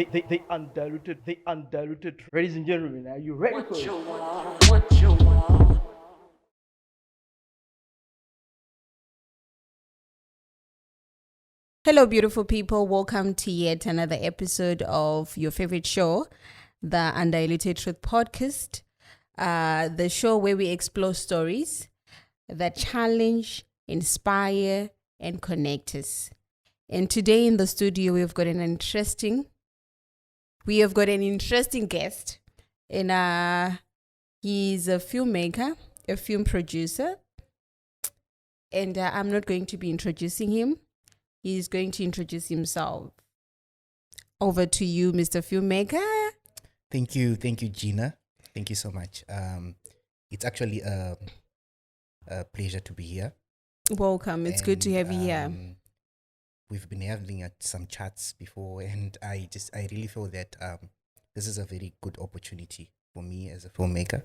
the undiluted. Ladies and gentlemen, are you ready for it? Hello, beautiful people. Welcome to yet another episode of your favorite show, the Undiluted Truth Podcast, the show where we explore stories that challenge, inspire, and connect us. And today in the studio, we have got an interesting guest, and he's a filmmaker, a film producer, and I'm not going to be introducing him. He's going to introduce himself. Over to you, Mr. Filmmaker. Thank you, Gina. Thank you so much. It's actually a pleasure to be here. Welcome. It's good to have you here. We've been having some chats before, and I really feel that this is a very good opportunity for me as a filmmaker.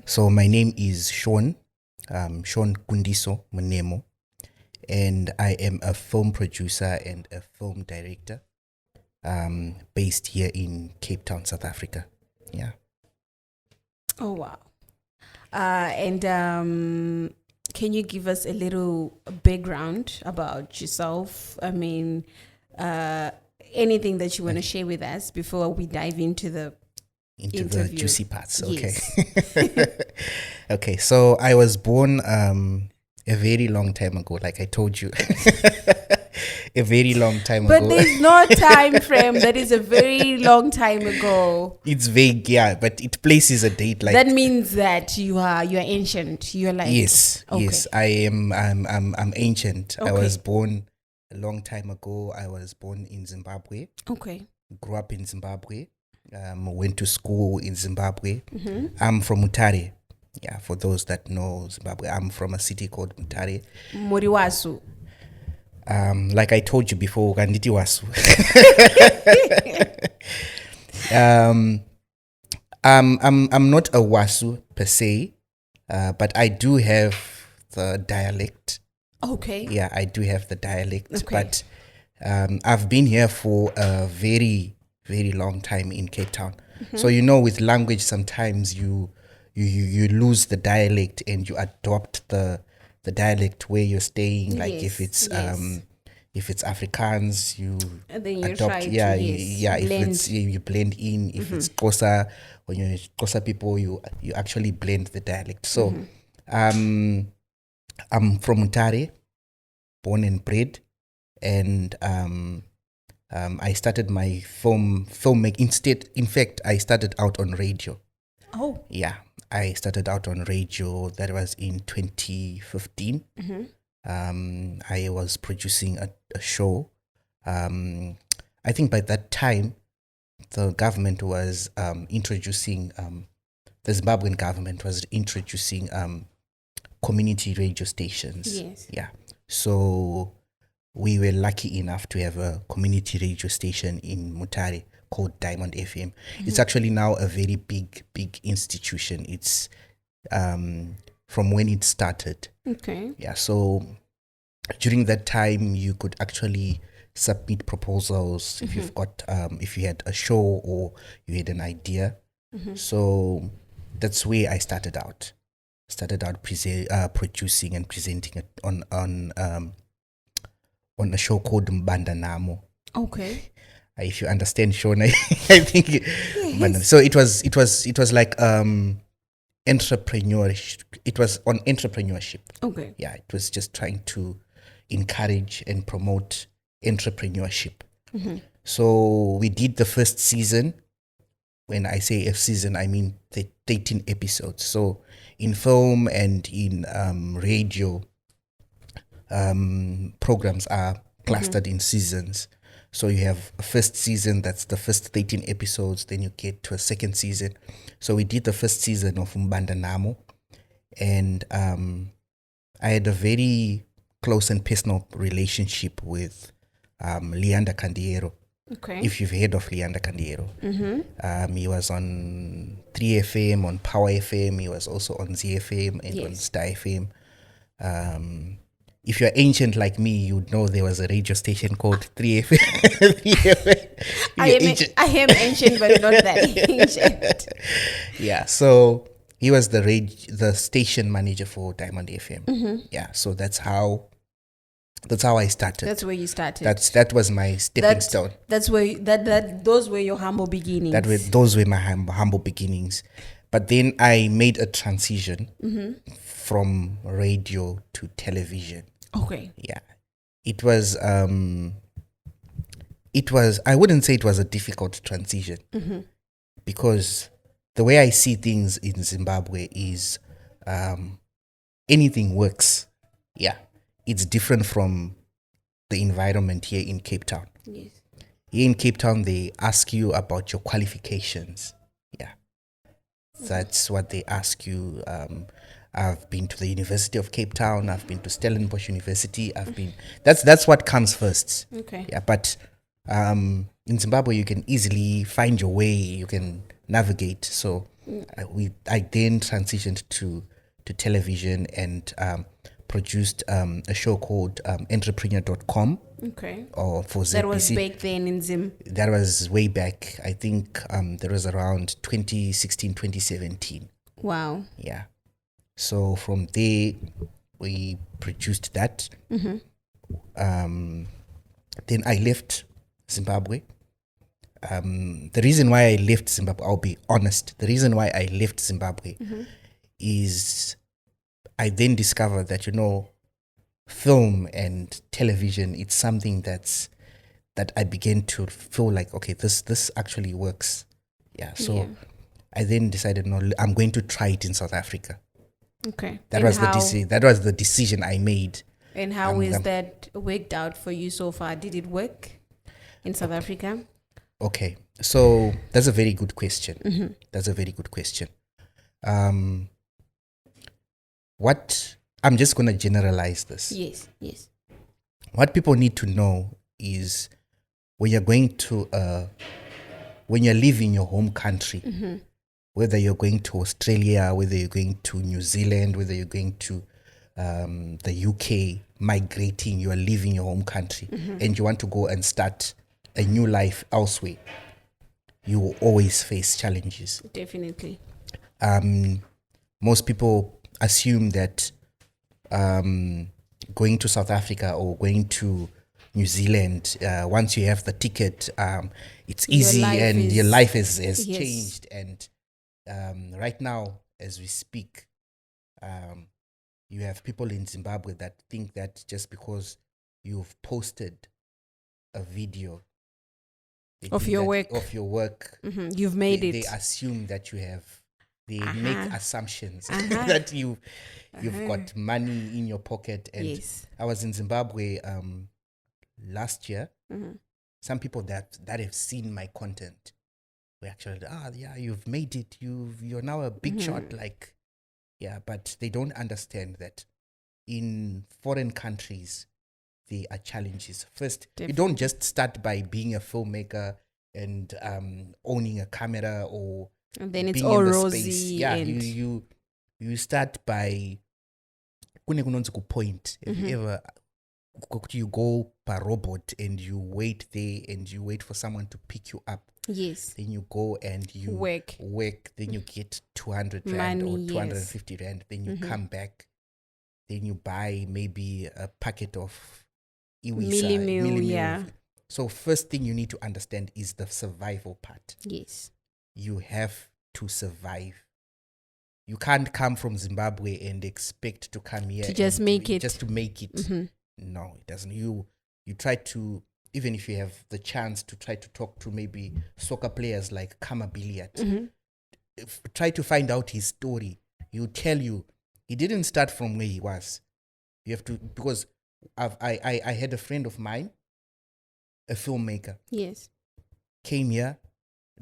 So my name is Shaun Kundiso Monemo, and I am a film producer and a film director based here in Cape Town, South Africa. Yeah. Oh, wow. And can you give us a little background about yourself? I mean, anything that you want to share with us before we dive into the interview. The juicy parts. Okay. Yes. Okay. So I was born a very long time ago, like I told you. A very long time ago. But there's no time frame. That is a very long time ago. It's vague, yeah, but it places a date. Like that means that you are ancient. You're like yes, okay. Yes. I am. I'm ancient. Okay. I was born a long time ago. I was born in Zimbabwe. Okay. Grew up in Zimbabwe. Went to school in Zimbabwe. Mm-hmm. I'm from Mutare. Yeah, for those that know Zimbabwe, I'm from a city called Mutare. Moriwasu. Like I told you before, Ganditi Wasu. I'm not a Wasu per se, but I do have the dialect. Okay. Yeah, I do have the dialect, okay. But I've been here for a very, very long time in Cape Town. Mm-hmm. So with language, sometimes you lose the dialect and you adopt the dialect where you're staying. Like yes, if it's Afrikaans, you and then you adopt. Try yeah, to, yeah. blend. If it's you blend in. If mm-hmm. it's Xhosa, when you're Xhosa people, you actually blend the dialect. So, mm-hmm. I'm from Mutare, born and bred, and I started my filmmaking. In fact, I started out on radio. Oh. Yeah, I started out on radio. That was in 2015. Mm-hmm. I was producing a show. I think by that time, the government was introducing, the Zimbabwean government was introducing community radio stations. Yes. Yeah. So we were lucky enough to have a community radio station in Mutare called Diamond FM. Mm-hmm. It's actually now a very big institution. It's from when it started. Okay. Yeah, so during that time you could actually submit proposals if you've got if you had a show or you had an idea. Mm-hmm. So that's where I started out. Producing and presenting it on a show called Mbanda Namo. Okay. If you understand, Shaun, I think. Yes. So it was like entrepreneurship. It was on entrepreneurship. Okay. Yeah, it was just trying to encourage and promote entrepreneurship. Mm-hmm. So we did the first season. When I say season, I mean 13 episodes. So in film and in radio, programs are clustered in seasons. So you have a first season, that's the first 13 episodes, then you get to a second season. So we did the first season of Mbanda Namo, and I had a very close and personal relationship with Leander Candiero. Okay. If you've heard of Leander Candiero. Mm-hmm. He was on 3FM, on Power FM, he was also on ZFM and yes. on Star FM. if you're ancient like me, you'd know there was a radio station called 3FM. 3FM. I am ancient, but not that ancient. Yeah, so he was the station manager for Diamond FM. Mm-hmm. Yeah, so that's how I started. That's where you started. That was my stepping stone. That's where those were your humble beginnings. Those were my humble beginnings. But then I made a transition from radio to television. Okay. Yeah. It was I wouldn't say it was a difficult transition because the way I see things in Zimbabwe is anything works. Yeah. It's different from the environment here in Cape Town. Yes. Here in Cape Town, they ask you about your qualifications. Yeah. That's what they ask you. I've been to the University of Cape Town. I've been to Stellenbosch University. That's what comes first. Okay. Yeah, but in Zimbabwe, you can easily find your way. You can navigate. So I then transitioned to television and produced a show called entrepreneur.com. Okay. Or for ZBC. That was back then in Zim. That was way back. I think that was around 2016, 2017. Wow. Yeah. So from there, we produced that. Then I left Zimbabwe. The reason why I left Zimbabwe, I'll be honest. The reason why I left Zimbabwe is I then discovered that, film and television, it's something that I began to feel like, okay, this actually works. Yeah. So I then decided, no, I'm going to try it in South Africa. Okay. That was the decision I made. And how is that worked out for you so far? Did it work in South Africa? Okay. So that's a very good question. That's a very good question. I'm just going to generalize this. Yes. What people need to know is when you're going to, when you're leaving your home country, whether you're going to Australia, whether you're going to New Zealand, whether you're going to the UK, migrating, you are leaving your home country and you want to go and start a new life elsewhere, you will always face challenges. Definitely. Most people assume that going to South Africa or going to New Zealand, once you have the ticket, it's easy your life has changed. And right now, as we speak, you have people in Zimbabwe that think that just because you've posted a video of your work, you've made it. They assume that you have. They make assumptions that you've got money in your pocket. And I was in Zimbabwe last year. Some people that have seen my content were actually, you've made it. You're now a big shot. But they don't understand that in foreign countries there are challenges. First, you don't just start by being a filmmaker and owning a camera or. And then it's all rosy. Yeah, you start by point. If you ever you go by robot and you wait there and you wait for someone to pick you up. Yes. Then you go and you work. Then you get 200 rand or 250 rand. Then you come back. Then you buy maybe a packet of Millimil, yeah. So first thing you need to understand is the survival part. Yes. You have to survive. You can't come from Zimbabwe and expect to come here to just make it. Just to make it. No, it doesn't. You try to, even if you have the chance to try to talk to maybe soccer players like Kama Billiat, try to find out his story. He'll tell you he didn't start from where he was. You have to, because I had a friend of mine, a filmmaker. Yes. Came here,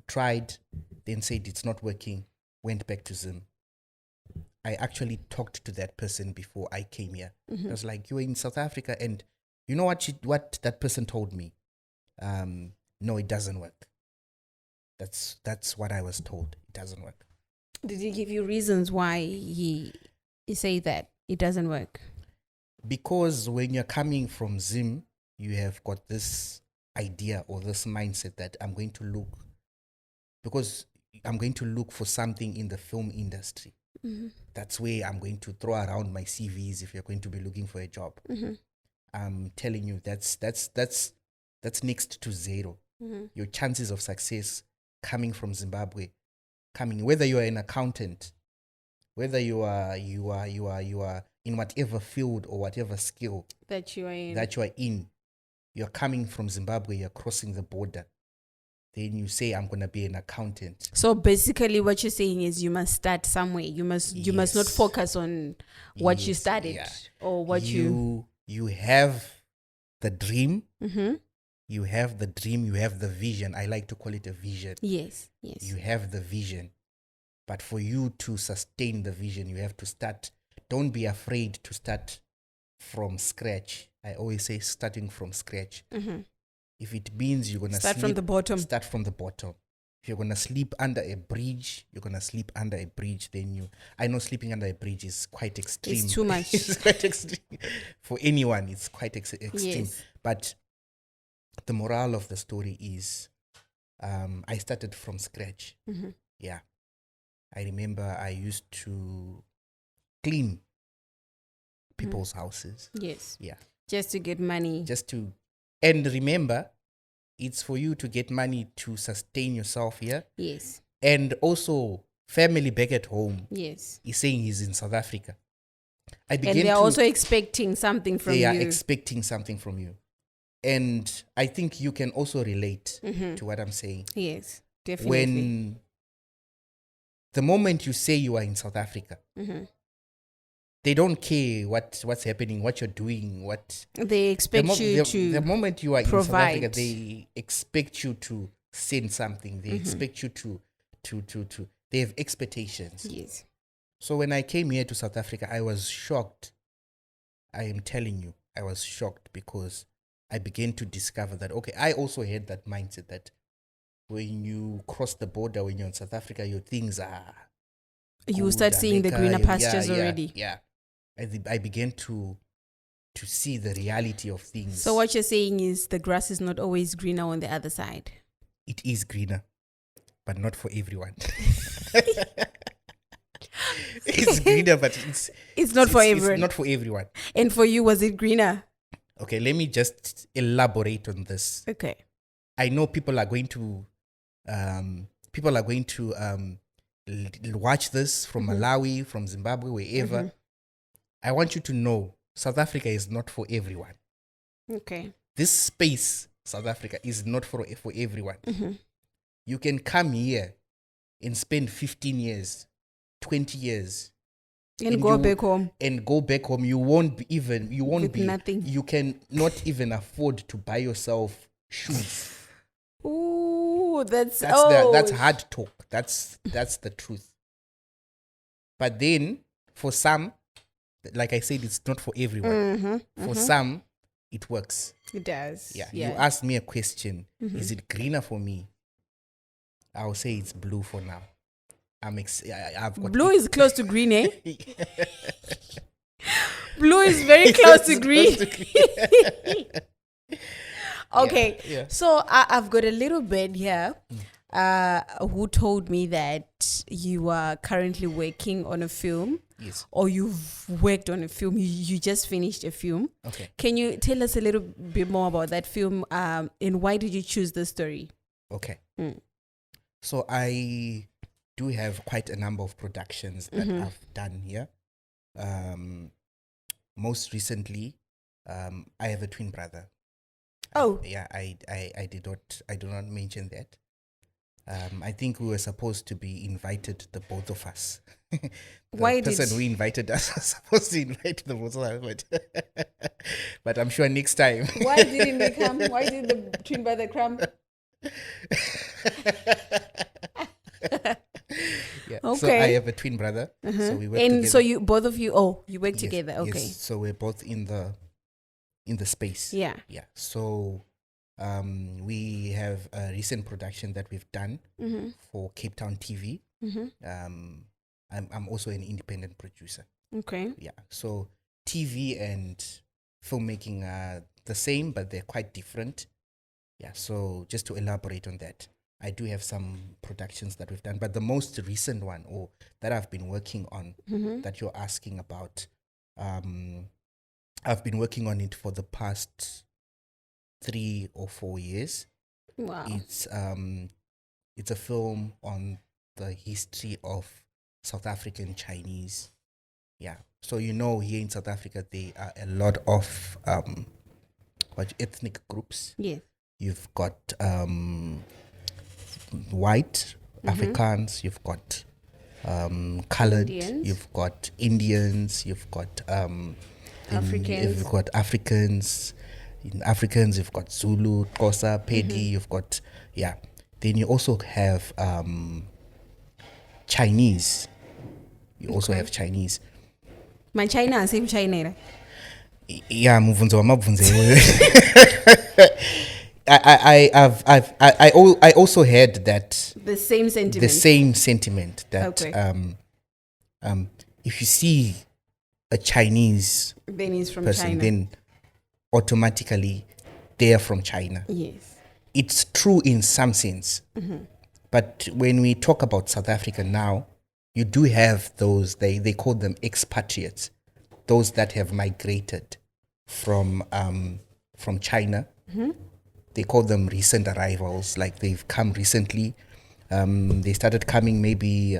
tried, then said it's not working, went back to Zim. I actually talked to that person before I came here. I was like, you were in South Africa, and you know what that person told me? No, it doesn't work. That's what I was told. It doesn't work. Did he give you reasons why he say that it doesn't work? because when you're coming from Zim, you have got this idea or this mindset that I'm going to look for something in the film industry. That's where I'm going to throw around my CVs if you're going to be looking for a job. I'm telling you, that's next to zero. Your chances of success coming from Zimbabwe, whether you are an accountant, whether you are in whatever field or whatever skill that you are in, you're coming from Zimbabwe, you're crossing the border. Then you say, I'm going to be an accountant. So basically what you're saying is you must start somewhere. You must not focus on what you studied or what you have the dream. You have the dream, you have the vision. I like to call it a vision. Yes. You have the vision. But for you to sustain the vision, you have to start. Don't be afraid to start from scratch. I always say starting from scratch. If it means you're going to start from the bottom. Start from the bottom. If you're going to sleep under a bridge, you're going to sleep under a bridge. I know sleeping under a bridge is quite extreme. It's too much. It's quite extreme. For anyone, it's quite extreme. Yes. But the moral of the story is I started from scratch. Yeah. I remember I used to clean people's houses. Yes. Yeah. Just to get money. And remember, it's for you to get money to sustain yourself here. Yes. And also, family back at home. Yes. He's saying he's in South Africa. And they are also expecting something from you. They are expecting something from you. And I think you can also relate to what I'm saying. Yes, definitely. When the moment you say you are in South Africa, they don't care what's happening, what you're doing, what they expect you to. The moment you are provide. In South Africa, they expect you to send something. They expect you to. They have expectations. Yes. So when I came here to South Africa, I was shocked. I am telling you, I was shocked because I began to discover that, okay, I also had that mindset that when you cross the border, when you're in South Africa, your things are. You will start seeing the greener pastures already. Yeah. I began to see the reality of things. So what you're saying is the grass is not always greener on the other side. It is greener, but not for everyone. It's greener, but it's not for everyone. It's not for everyone. And for you, was it greener? Okay, let me just elaborate on this. Okay. I know people are going to watch this from Malawi, from Zimbabwe, wherever. I want you to know South Africa is not for everyone. Okay. This space, South Africa, is not for everyone. You can come here and spend 15 years, 20 years. And go back home. And go back home. You won't be nothing. You can not even afford to buy yourself shoes. Ooh, that's hard talk. That's the truth. But then for some, like I said, it's not for everyone. For some, it works. It does. Yeah. You asked me a question. Is it greener for me? I'll say it's blue for now. I've got blue is close to green, eh? Blue is very close to green. Okay, yeah. So I've got a little bit here who told me that you are currently working on a film. Yes. Or you've worked on a film. You just finished a film. Okay. Can you tell us a little bit more about that film and why did you choose the story? Okay. So I do have quite a number of productions that I've done here. Most recently, I have a twin brother. Oh. I do not mention that. I think we were supposed to be invited, the both of us. The person who invited us was supposed to invite the both of us, but I'm sure next time. Why didn't they come? Why did the twin brother come? Yeah. Okay. So I have a twin brother. So we work together. And so you both of you work together. Okay. Yes. So we're both in the space. Yeah. Yeah. So we have a recent production that we've done for Cape Town TV. I'm also an independent producer. Okay. Yeah. So TV and filmmaking are the same, but they're quite different. Yeah, so just to elaborate on that, I do have some productions that we've done, but the most recent one, or that I've been working on, that you're asking about, I've been working on it for the past 3 or 4 years. Wow. It's a film on the history of South African Chinese. Yeah. So here in South Africa there are a lot of ethnic groups. Yes. You've got white Africans, you've got colored, Indians. you've got Indians, you've got Africans. you've got Africans. In Africans, you've got Zulu, Xhosa, Pedi, you've got Then you also have Chinese. You also have Chinese. My China same China. Yeah, muvunzo wa mabvunzo. I also heard that The same sentiment. the same sentiment that Okay. if you see a Chinese Then he's from person, China. then automatically they're from China. Yes. It's true in some sense, but when we talk about South Africa now, you do have those, they call them expatriates, those that have migrated from China. They call them recent arrivals, like they've come recently. They started coming maybe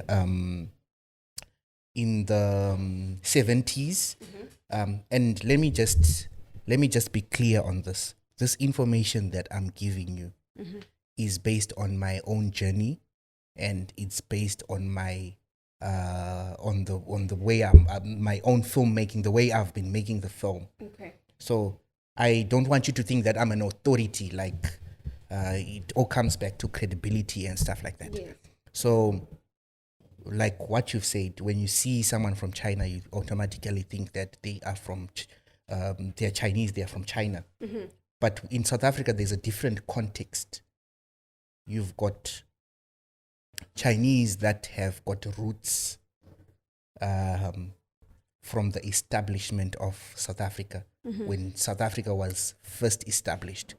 in the 70s. And let me just be clear on this. This information that I'm giving you is based on my own journey, and it's based on my on the way I'm my own filmmaking, the way I've been making the film. Okay. So I don't want you to think that I'm an authority. Like it all comes back to credibility and stuff like that. Yes. So, like what you've said, when you see someone from China, you automatically think that they are they're Chinese, they're from China. But in South Africa, there's a different context. You've got Chinese that have got roots from the establishment of South Africa. When South Africa was first established,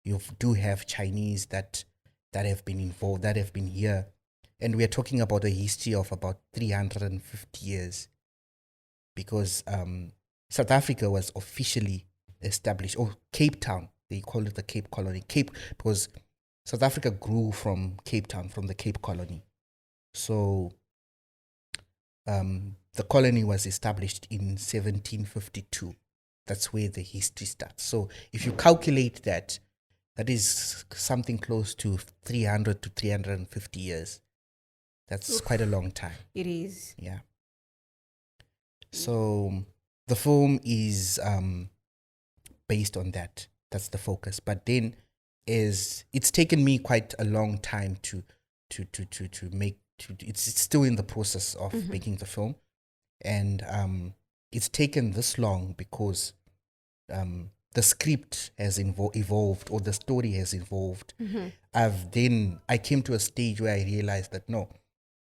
you do have Chinese that have been involved, that have been here. And we are talking about a history of about 350 years, because South Africa was officially established, or Cape Town, they call it the Cape Colony. Because South Africa grew from Cape Town, from the Cape Colony. So the colony was established in 1752. That's where the history starts. So if you calculate that, that is something close to 300 to 350 years. That's quite a long time. It is. Yeah. So the film is based on that. That's the focus. But then it's taken me quite a long time to make. It's still in the process of making the film, and it's taken this long because the script has evolved, or the story has evolved. I came to a stage where I realized that no,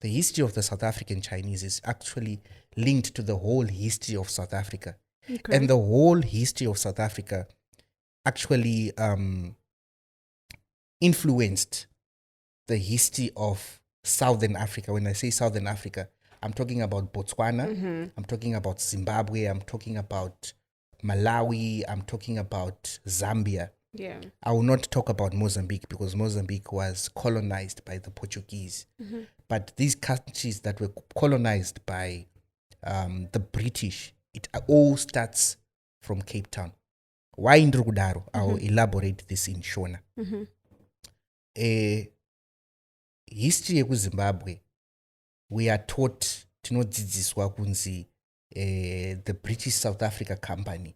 the history of the South African Chinese is actually linked to the whole history of South Africa. Okay. And the whole history of South Africa actually influenced the history of Southern Africa. When I say Southern Africa, I'm talking about Botswana, I'm talking about Zimbabwe, I'm talking about Malawi, I'm talking about Zambia. Yeah. I will not talk about Mozambique, because Mozambique was colonized by the Portuguese. But these countries that were colonized by the British, it all starts from Cape Town. Why in Drugudaro? I'll elaborate this in Shona. History of Zimbabwe, we are taught tinodzidziswa kunzi the British South Africa Company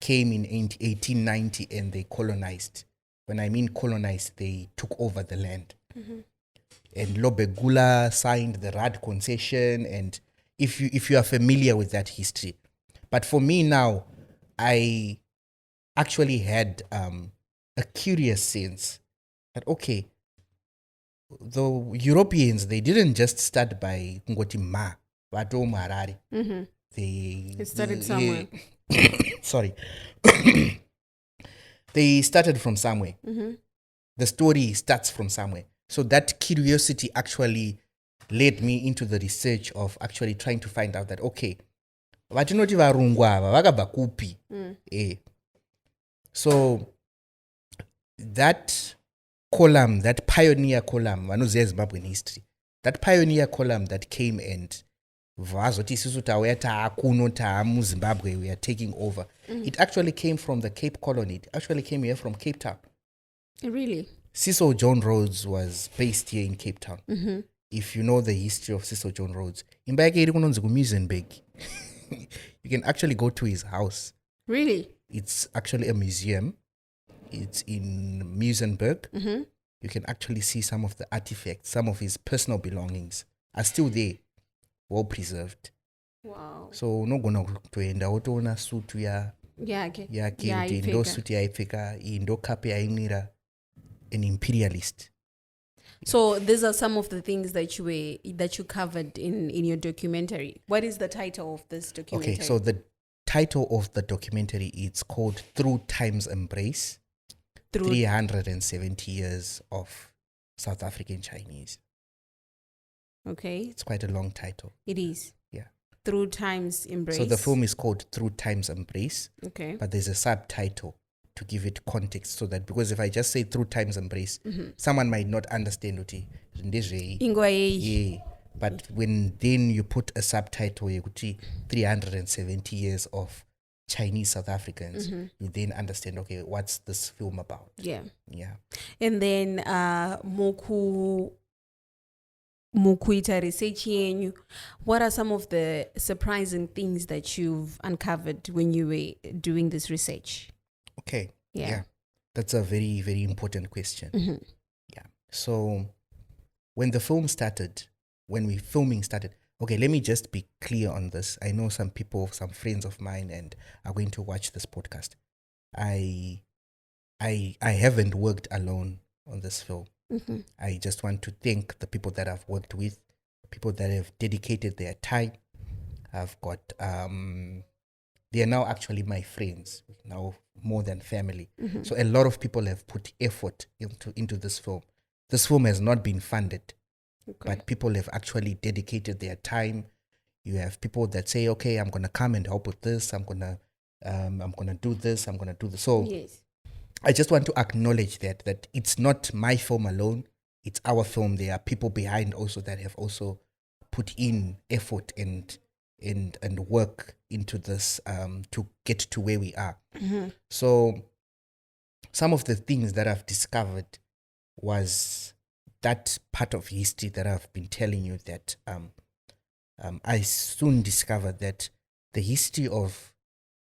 came in 1890 and they colonized. When I mean colonized, they took over the land. And Lobegula signed the Rad concession, and if you are familiar with that history. But for me now, I actually had a curious sense that, okay, the Europeans, they didn't just start by Ngoti Ma, Vato Harare. It started somewhere. Sorry. They started from somewhere. The story starts from somewhere. So that curiosity actually led me into the research of actually trying to find out that, okay, vatinoti varungu ava vakabva kupi. So that column, that pioneer column, vanoziva Zimbabwean history, that pioneer column that came and vazoti isusu tauya taakuno taamuzimbabwe, we are taking over. It actually came from the Cape Colony. It actually came here from Cape Town. Really? Cecil John Rhodes was based here in Cape Town. If you know the history of Cecil John Rhodes, imba yake iri kunonzi kuMuizenberg. You can actually go to his house. Really? It's actually a museum. It's in Muizenberg. You can actually see some of the artifacts, some of his personal belongings are still there, well preserved. Wow. So unogona kutoenda wotoona sutu yake kuti ndo sutu yaipfeka, iyi ndo kapu yaimwira, an imperialist. So these are some of the things that you covered in your documentary. What is the title of this documentary? Okay, so the title of the documentary is called Through Time's Embrace, 370 years of South African Chinese. Okay. It's quite a long title. It is. Yeah. Through Time's Embrace. So the film is called Through Time's Embrace. Okay. But there's a subtitle to give it context, so that, because if I just say Through Time's Embrace, someone might not understand what it is. But when then you put a subtitle, 370 years of Chinese South Africans, you then understand, okay, what's this film about? Yeah. And then mukuita research yenyu, what are some of the surprising things that you've uncovered when you were doing this research? Okay. Yeah. That's a very, very important question. Yeah. So when the film started, when filming started, okay, let me just be clear on this. I know some people, some friends of mine, and are going to watch this podcast. I haven't worked alone on this film. I just want to thank the people that I've worked with, people that have dedicated their time. I've got they are now actually my friends, now more than family. So a lot of people have put effort into this film. This film has not been funded, but people have actually dedicated their time. You have people that say, okay, I'm going to come and help with this. I'm going to do this. I'm going to do this. So yes. I just want to acknowledge that it's not my film alone. It's our film. There are people behind also that have also put in effort and work into this to get to where we are. So some of the things that I've discovered was that part of history that I've been telling you, that I soon discovered that the history of,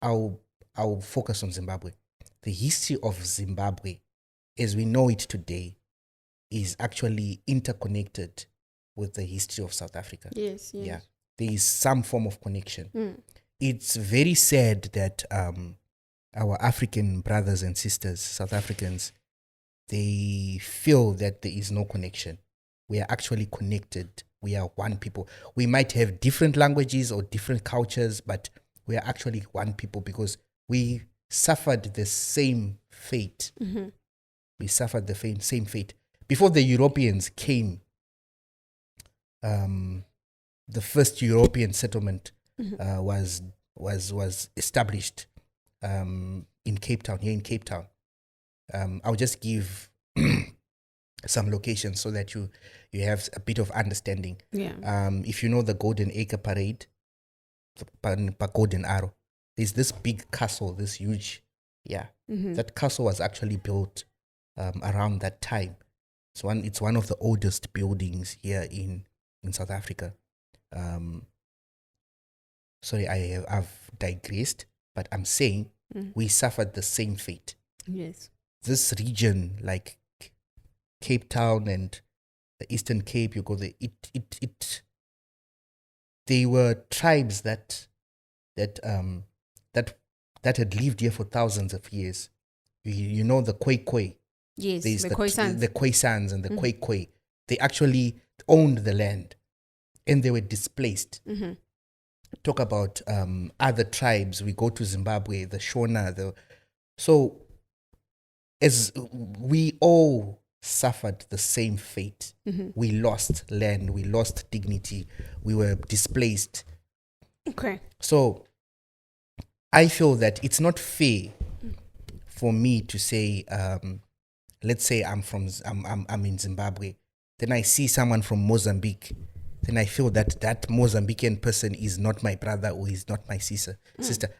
I'll focus on Zimbabwe. The history of Zimbabwe as we know it today is actually interconnected with the history of South Africa. Yes. Yeah. There is some form of connection. It's very sad that our African brothers and sisters, South Africans, they feel that there is no connection. We are actually connected. We are one people. We might have different languages or different cultures, but we are actually one people because we suffered the same fate. We suffered the same fate. Before the Europeans came, the first European settlement was established in Cape Town, here in Cape Town. I'll just give some locations so that you have a bit of understanding. Yeah. If you know the Golden Acre Parade, the Golden Arrow, there's this big castle, this huge, that castle was actually built around that time. It's one of the oldest buildings here in South Africa. Sorry, I've digressed, but I'm saying we suffered the same fate. Yes. This region, like Cape Town and the Eastern Cape, you go there. They were tribes that had lived here for thousands of years. You know the Khoikhoi. Yes, There's the Khoisans. The Khoisans and the Khoikhoi. They actually owned the land, and they were displaced. talk about other tribes, we go to Zimbabwe, the Shona, so as we all suffered the same fate. We lost land, we lost dignity, we were displaced. Okay. So I feel that it's not fair for me to say, let's say I'm in Zimbabwe, then I see someone from Mozambique, then I feel that that Mozambican person is not my brother or is not my sister.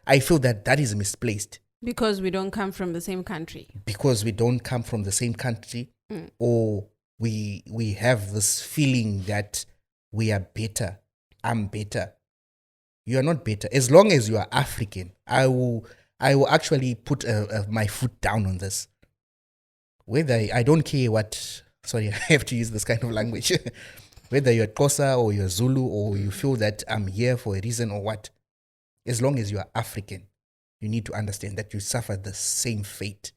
I feel that that is misplaced. Because we don't come from the same country. Because we don't come from the same country, or we have this feeling that we are better. I'm better. You are not better. As long as you are African, I will actually put my foot down on this. Whether I don't care what, sorry, I have to use this kind of language. Whether you're Xhosa or you're Zulu or you feel that I'm here for a reason or what, as long as you are African, you need to understand that you suffer the same fate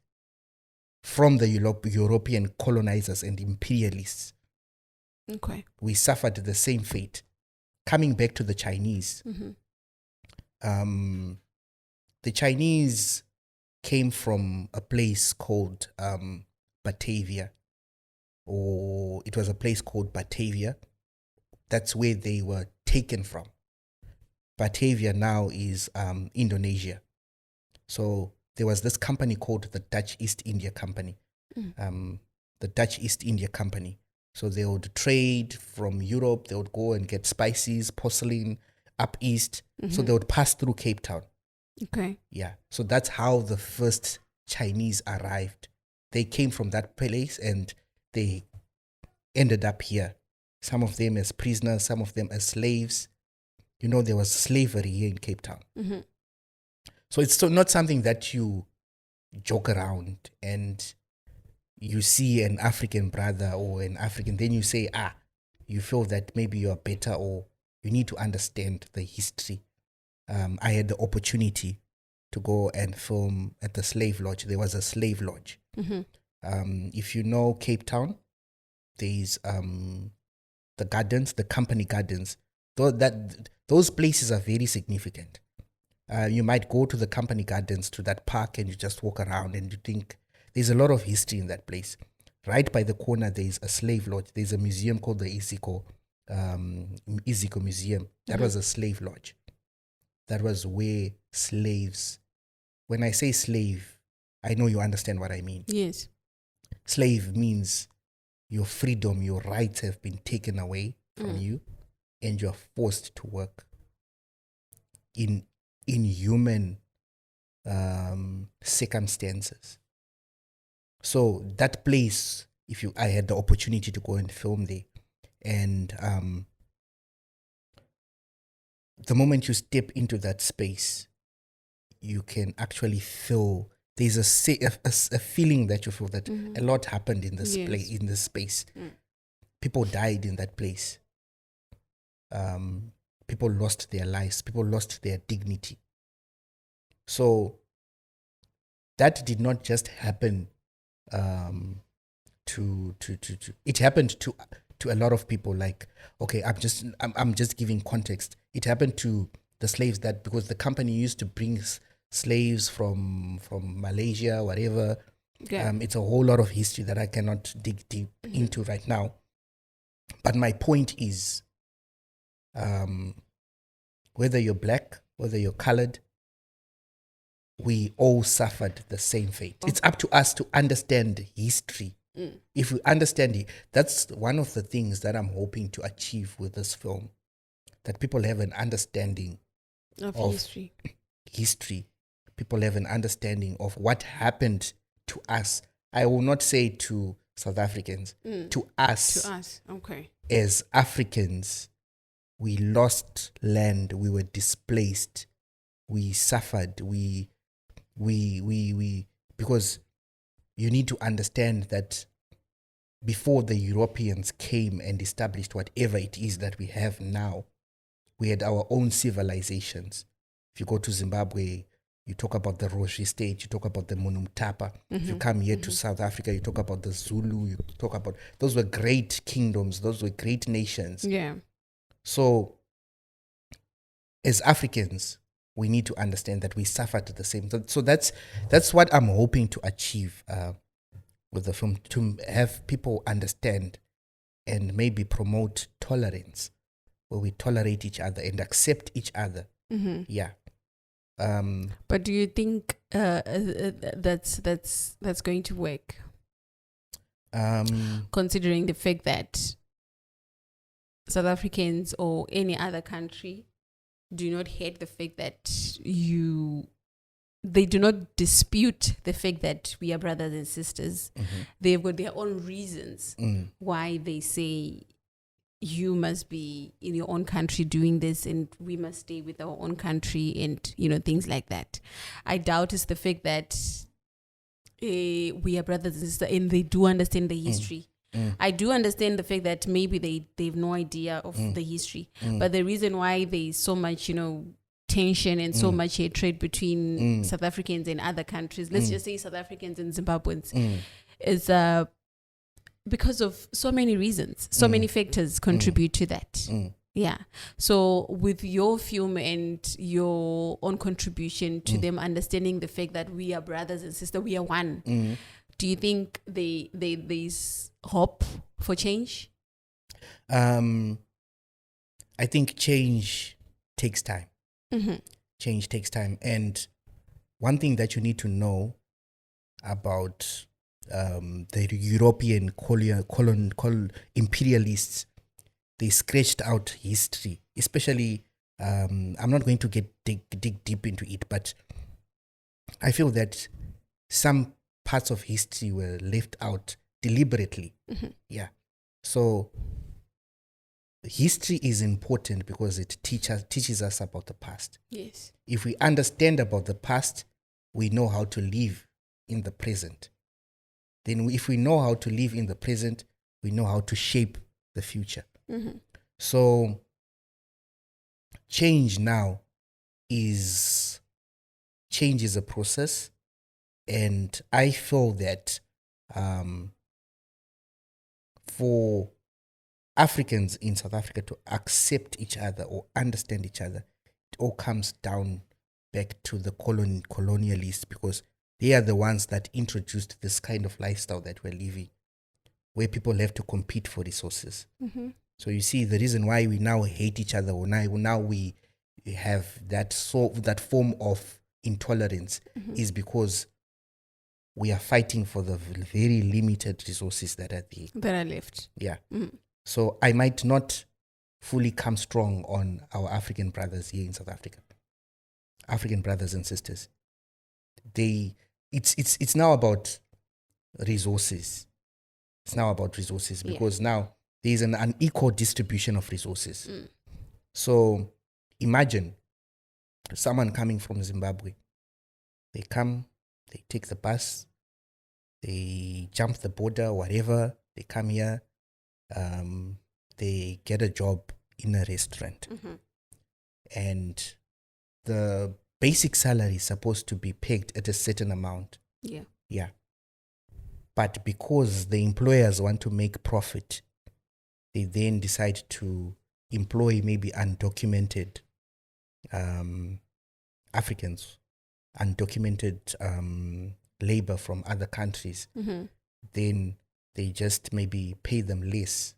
from the European colonizers and imperialists. Okay. We suffered the same fate. Coming back to the Chinese, the Chinese came from a place called Batavia, or it was a place called Batavia. That's where they were taken from. Batavia now is Indonesia. So there was this company called the Dutch East India Company. The Dutch East India Company. So they would trade from Europe. They would go and get spices, porcelain up east. So they would pass through Cape Town. Okay. Yeah. So that's how the first Chinese arrived. They came from that place and they ended up here. Some of them as prisoners, some of them as slaves. You know, there was slavery here in Cape Town. So it's not something that you joke around and you see an African brother or an African, then you say, you feel that maybe you're better, or you need to understand the history. I had the opportunity to go and film at the slave lodge. There was a slave lodge. If you know Cape Town, there's the gardens, the company gardens. Those places are very significant. You might go to the company gardens, to that park, and you just walk around and you think there's a lot of history in that place. Right by the corner, there's a slave lodge. There's a museum called the Isjko Museum. That was a slave lodge. That was where slaves, when I say slave, I know you understand what I mean. Yes. Slave means your freedom, your rights have been taken away from you, and you're forced to work in inhuman circumstances. So that place, I had the opportunity to go and film there, and the moment you step into that space, you can actually feel there's a feeling that you feel that a lot happened in this place, in this space. People died in that place. People lost their lives. People lost their dignity. So that did not just happen. It happened to a lot of people. Like, okay, I'm just giving context. It happened to the slaves, that because the company used to bring slaves from Malaysia, whatever. It's a whole lot of history that I cannot dig deep into right now. But my point is, whether you're black, whether you're colored, we all suffered the same fate. It's up to us to understand history. If we understand it, that's one of the things that I'm hoping to achieve with this film, that people have an understanding of history. People have an understanding of what happened to us. I will not say to South Africans, to us. To us, okay. As Africans, we lost land, we were displaced, we suffered, because you need to understand that before the Europeans came and established whatever it is that we have now, we had our own civilizations. If you go to Zimbabwe, you talk about the Rosary state, you talk about the Monumtapa. If you come here to South Africa, you talk about the Zulu, you talk about, those were great kingdoms, those were great nations. Yeah. So as Africans, we need to understand that we suffered the same. So that's what I'm hoping to achieve with the film, to have people understand and maybe promote tolerance, where we tolerate each other and accept each other. Yeah. But do you think that's going to work? Considering the fact that South Africans or any other country do not hate the fact that they do not dispute the fact that we are brothers and sisters. They've got their own reasons why they say you must be in your own country doing this and we must stay with our own country and, things like that. I doubt it's the fact that we are brothers and sisters and they do understand the history. I do understand the fact that maybe they have no idea of the history. But the reason why there's so much, tension and so much hatred between South Africans and other countries, let's just say South Africans and Zimbabweans, is because of so many reasons, so many factors contribute to that. Yeah. So with your film and your own contribution to them understanding the fact that we are brothers and sisters, we are one, do you think there's hope for change? I think change takes time. Change takes time. And one thing that you need to know about the European imperialists, they scratched out history, especially, I'm not going to dig deep into it, but I feel that some parts of history were left out deliberately. Yeah. So history is important because it teaches us about the past. Yes. If we understand about the past, we know how to live in the present. Then if we know how to live in the present, we know how to shape the future. So change is a process. And I feel that for Africans in South Africa to accept each other or understand each other, it all comes down back to the colonialists, because they are the ones that introduced this kind of lifestyle that we're living, where people have to compete for resources. So you see, the reason why we now hate each other, or now we have that form of intolerance, is because we are fighting for the very limited resources that are there. That are left. Yeah. So I might not fully come strong on our African brothers here in South Africa. African brothers and sisters. It's now about resources. It's now about resources because now there's an unequal distribution of resources. So imagine someone coming from Zimbabwe. They come, they take the bus, they jump the border, whatever, they come here, they get a job in a restaurant. And the basic salary is supposed to be pegged at a certain amount. Yeah. But because the employers want to make profit, they then decide to employ maybe undocumented Africans, undocumented labor from other countries. Then they just maybe pay them less.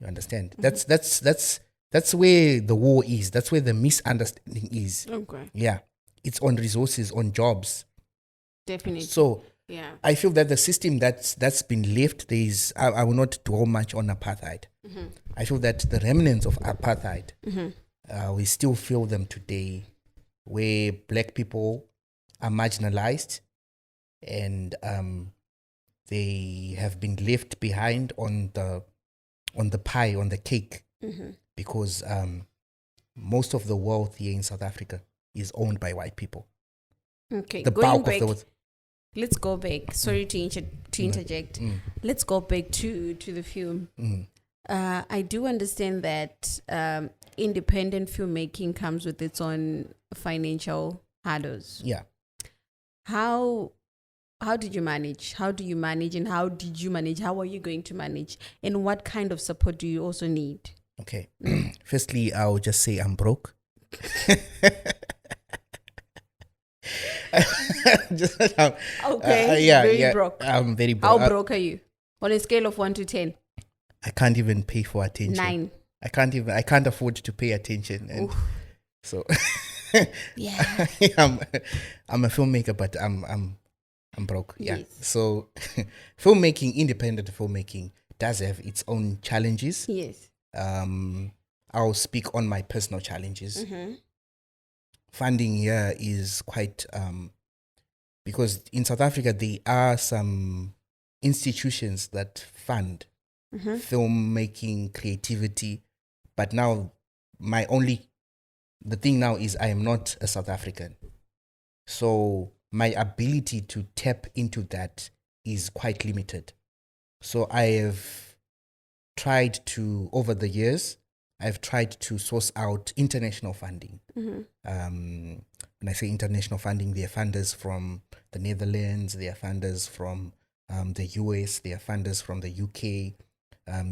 You understand? That's where the war is. That's where the misunderstanding is. Okay. Yeah. It's on resources, on jobs. Definitely. So I feel that the system that's been left, I will not dwell much on apartheid. I feel that the remnants of apartheid, we still feel them today, where black people are marginalized and they have been left behind on the pie, on the cake, because most of the wealth here in South Africa is owned by white people. Okay, the bulk of the wealth. Let's go back. Sorry to interject. Let's go back to the film. I do understand that independent filmmaking comes with its own financial hurdles. Yeah. How did you manage? How do you manage? And how did you manage? How are you going to manage? And what kind of support do you also need? Okay. Firstly, I'll just say I'm broke. Okay. Very broke. I'm very broke. How broke are you? On a scale of 1 to 10. I can't even pay for attention. 9. I can't afford to pay attention, and so Yeah. I'm a filmmaker, but I'm broke. Yeah. Yes. So filmmaking, independent filmmaking, does have its own challenges. Yes. I'll speak on my personal challenges. Mm-hmm. Funding here is quite because in South Africa there are some institutions that fund filmmaking, creativity, but now the thing now is I am not a South African, so my ability to tap into that is quite limited. So I have tried to, over the years, I've tried to source out international funding. When I say international funding, there are funders from the Netherlands, there are funders from the US, there are funders from the UK.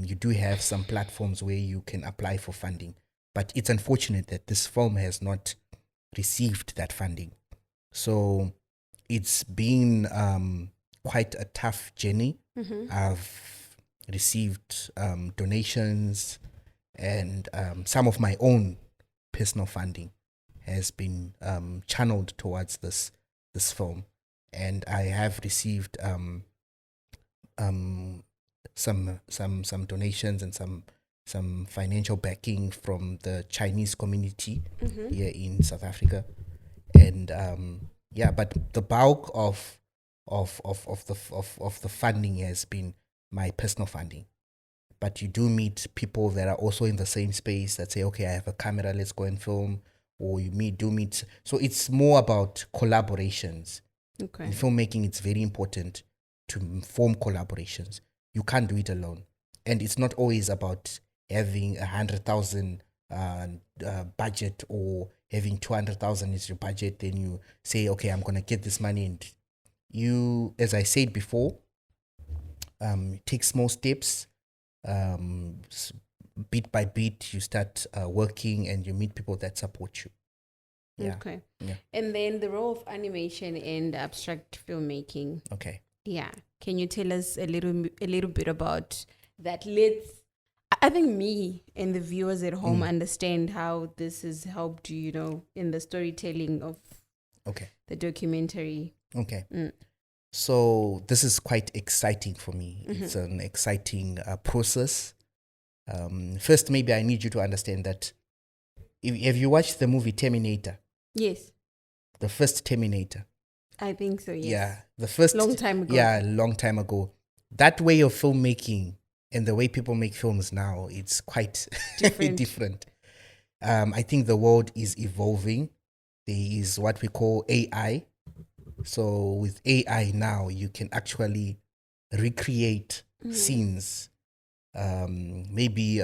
You do have some platforms where you can apply for funding, but it's unfortunate that this film has not received that funding. So it's been quite a tough journey. I've received donations, and some of my own personal funding has been channeled towards this film, and I have received some donations and some financial backing from the Chinese community here in South Africa, and but the bulk of the funding has been my personal funding. But you do meet people that are also in the same space that say, okay, I have a camera, let's go and film. Or you meet. So it's more about collaborations. Okay. In filmmaking, it's very important to form collaborations. You can't do it alone. And it's not always about having 100,000 budget or having 200,000 is your budget. Then you say, okay, I'm going to get this money. And you, as I said before, take small steps. Bit by bit, you start working, and you meet people that support you. Yeah. Okay. Yeah. And then the role of animation and abstract filmmaking. Okay. Yeah. Can you tell us a little bit about that? I think me and the viewers at home understand how this has helped you, in the storytelling of the documentary. Okay. So this is quite exciting for me. It's an exciting process. First, maybe I need you to understand that have you watched the movie Terminator? Yes. The first Terminator. I think so, yes. Yeah. The first... Long time ago. Yeah, long time ago. That way of filmmaking and the way people make films now, it's quite different. I think the world is evolving. There is what we call AI. So with AI now, you can actually recreate scenes. Maybe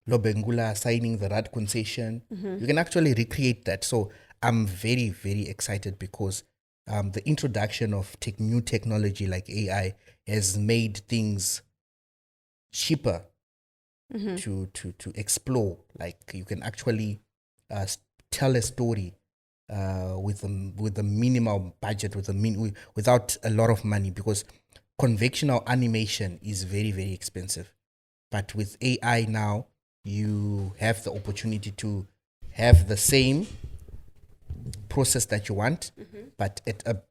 Lobengula signing the Rad concession. You can actually recreate that. So I'm very, very excited because the introduction of new technology like AI has made things cheaper to explore. Like you can actually tell a story with a minimal budget, without a lot of money, because conventional animation is very, very expensive. But with AI now, you have the opportunity to have the same process that you want, but at a bare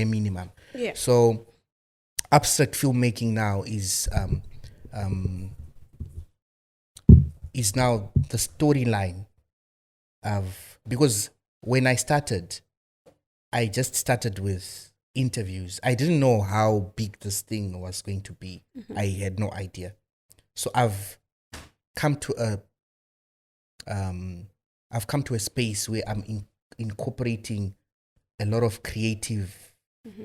minimum. Yeah. So abstract filmmaking now is now the storyline of, because when I started, I just started with interviews. I didn't know how big this thing was going to be. I had no idea. So I've come to a space where I'm incorporating a lot of creative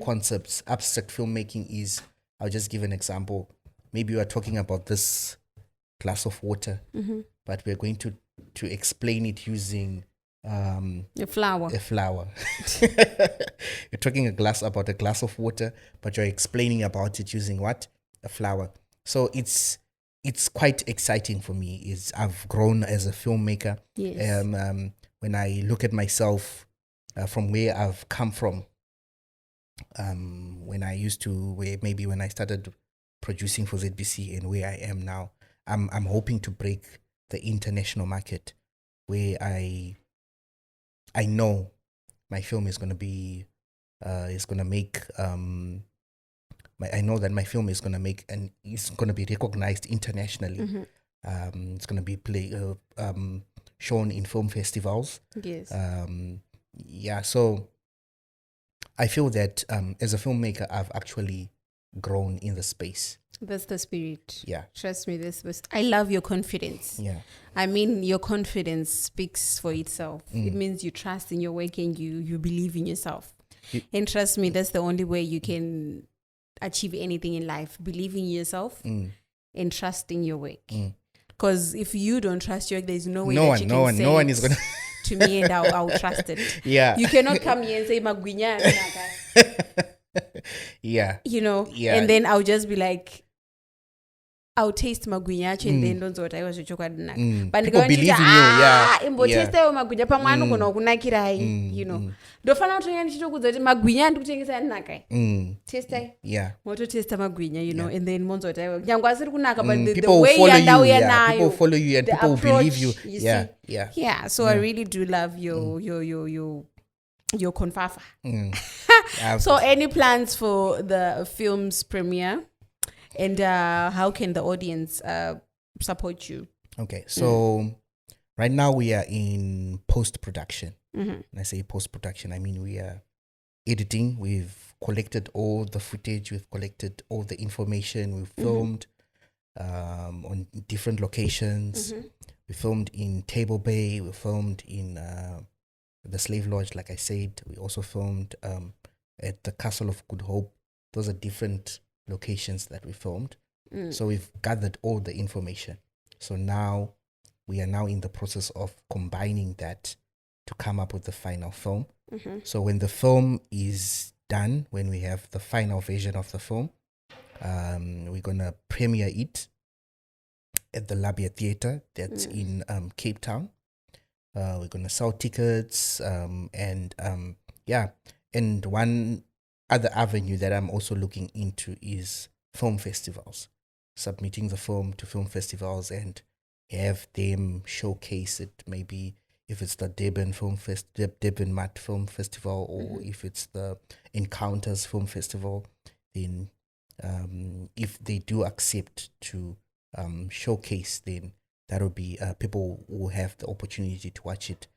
concepts. Abstract filmmaking is, I'll just give an example. Maybe we are talking about this glass of water, but we're going to explain it using a flower. You're talking about a glass of water, but you're explaining about it using what? A flower. So it's it's quite exciting for me. Is I've grown as a filmmaker. Yes. When I look at myself from where I've come from, when I started producing for ZBC and where I am now, I'm hoping to break the international market, where I know my film is going to be make I know that my film is going to make and it's going to be recognized internationally. Mm-hmm. It's going to be shown in film festivals. Yes. So I feel that as a filmmaker, I've actually grown in the space. That's the spirit. Yeah. Trust me, I love your confidence. Yeah. I mean, your confidence speaks for itself. It means you trust in your work and you believe in yourself. And trust me, that's the only way you can achieve anything in life. Believe in yourself and trust in your work. Because if you don't trust your work, there's no way no one is gonna to me, and I'll trust it. Yeah. You cannot come here and say Magwinya. Yeah. You know? Yeah. And then I'll just be like, I'll taste magwinya and then don't I was chocolate. But people believe in you, yeah. Taste magwinya pamwana kuno kunakirai, you know. Do fana utanya ndichitokuza kuti magwinya ndikutengesa naka. Taste. Yeah. Moto taste magwinya, you know, and then monzo tai nyangwa asiri kunaka, but the people way follow you, yeah, people follow you and people approach, believe you. Yeah. See? Yeah. Yeah, so I really do love your confafa. So any plans for the film's premiere? And how can the audience support you? Okay, so right now we are in post-production. When I say post-production, I mean we are editing. We've collected all the footage. We've collected all the information. We've filmed on different locations. We filmed in Table Bay. We filmed in the Slave Lodge, like I said. We also filmed at the Castle of Good Hope. Those are different locations that we filmed. So we've gathered all the information. So now we are now in the process of combining that to come up with the final film. So when the film is done, when we have the final version of the film, we're gonna premiere it at the Labia Theatre that's in Cape Town. We're gonna sell tickets and one other avenue that I'm also looking into is film festivals, submitting the film to film festivals and have them showcase it. Maybe if it's the Durban Mat Film Festival, or if it's the Encounters Film Festival, then if they do accept to showcase, then that will be people will have the opportunity to watch it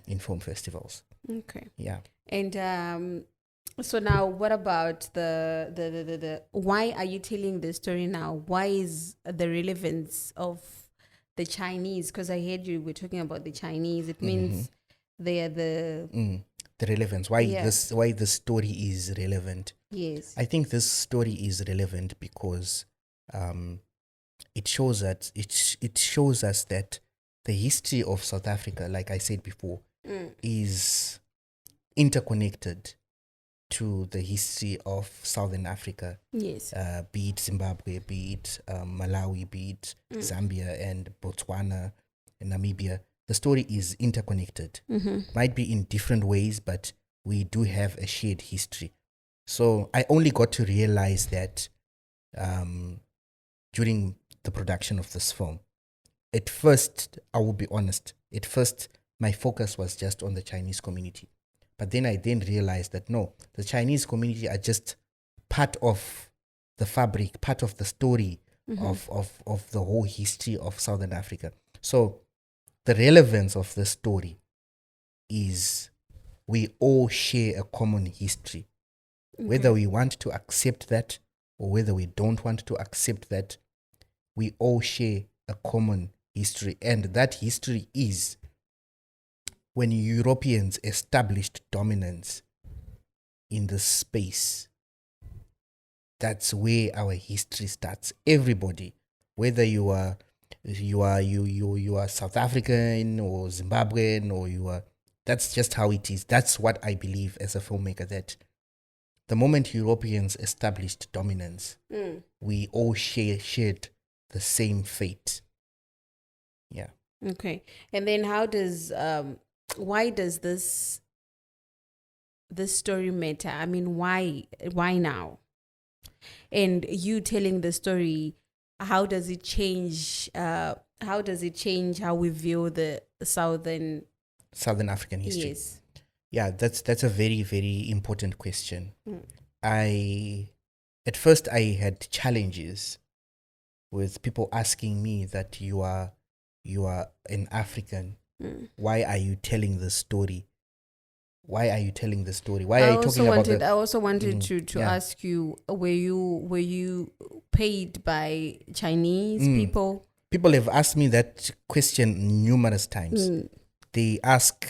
in film festivals. Okay. Yeah. And so now, what about the why are you telling the story now? Why is the relevance of the Chinese? Because I heard you were talking about the Chinese. It means they are the relevance. Why this story is relevant? Yes, I think this story is relevant because it shows that it shows us that the history of South Africa, like I said before, is interconnected to the history of Southern Africa. Yes. Be it Zimbabwe, be it Malawi, be it Zambia and Botswana and Namibia. The story is interconnected. Might be in different ways, but we do have a shared history. So I only got to realize that during the production of this film. At first, I will be honest, at first my focus was just on the Chinese community. But then I realized that no, the Chinese community are just part of the fabric, part of the story of the whole history of Southern Africa. So the relevance of the story is we all share a common history. Whether we want to accept that or whether we don't want to accept that, we all share a common history. And that history is when Europeans established dominance in the space. That's where our history starts. Everybody, whether you are South African or Zimbabwean or that's just how it is. That's what I believe as a filmmaker, that the moment Europeans established dominance, we all shared the same fate. Yeah. Okay. And then how does why does this story matter? I mean, why now? And you telling the story, how does it change how we view the Southern African history? Yes. Yeah, that's a very, very important question. At first I had challenges with people asking me that you are an African. Why are you telling the story? Why are you telling the story? Why are you talking about I also wanted to yeah. ask you, were you paid by Chinese people? People have asked me that question numerous times. They ask,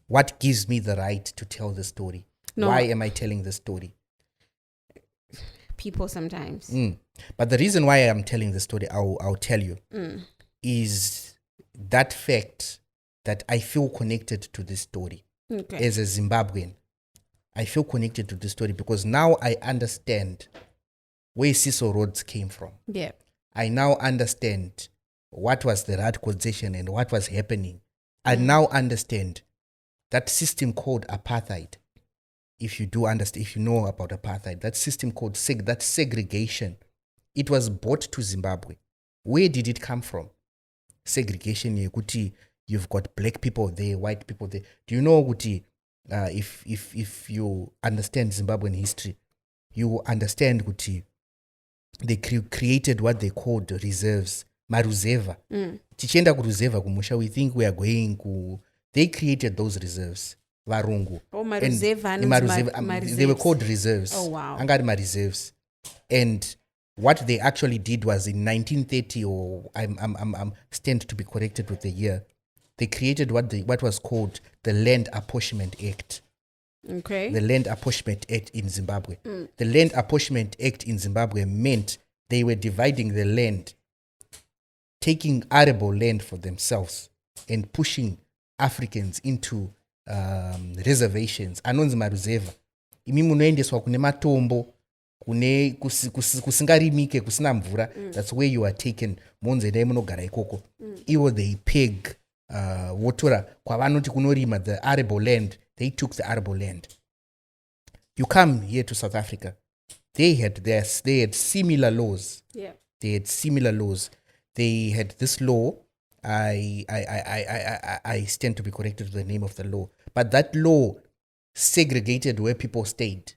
what gives me the right to tell the story? No. Why am I telling the story? People sometimes. But the reason why I'm telling the story, I'll tell you, is that fact that I feel connected to this story. Okay. As a Zimbabwean, I feel connected to this story because now I understand where Cecil Rhodes came from. Yeah. I now understand what was the rat concession and what was happening. I now understand that system called apartheid. If you do understand, if you know about apartheid, that system called that segregation, it was brought to Zimbabwe. Where did it come from? Segregation, you've got black people there, white people there. Do you know, if you understand Zimbabwean history, you understand, they created what they called reserves, maruzeva. Tichenda kuruzeva kumusha, we think we are going to. They created those reserves, varungu. Oh, maruzeva, they were called reserves. Oh, wow. Angarima reserves. And what they actually did was in 1930, or I'm stand to be corrected with the year, they created what was called the Land Apportionment Act. Okay. The Land Apportionment Act in Zimbabwe. The Land Apportionment Act in Zimbabwe meant they were dividing the land, taking arable land for themselves and pushing Africans into reservations. Anonzi maruzeva. Imi munoendeswa kune matombo, kusingarimike, kusina mvura. That's where you are taken. Monze dai munogara ikoko. Iwo they peg wotora kwavanoti kunorima, the arable land. They took the arable land. You come here to South Africa. They had similar laws. Yeah. They had similar laws. They had this law. I stand to be corrected with the name of the law. But that law segregated where people stayed.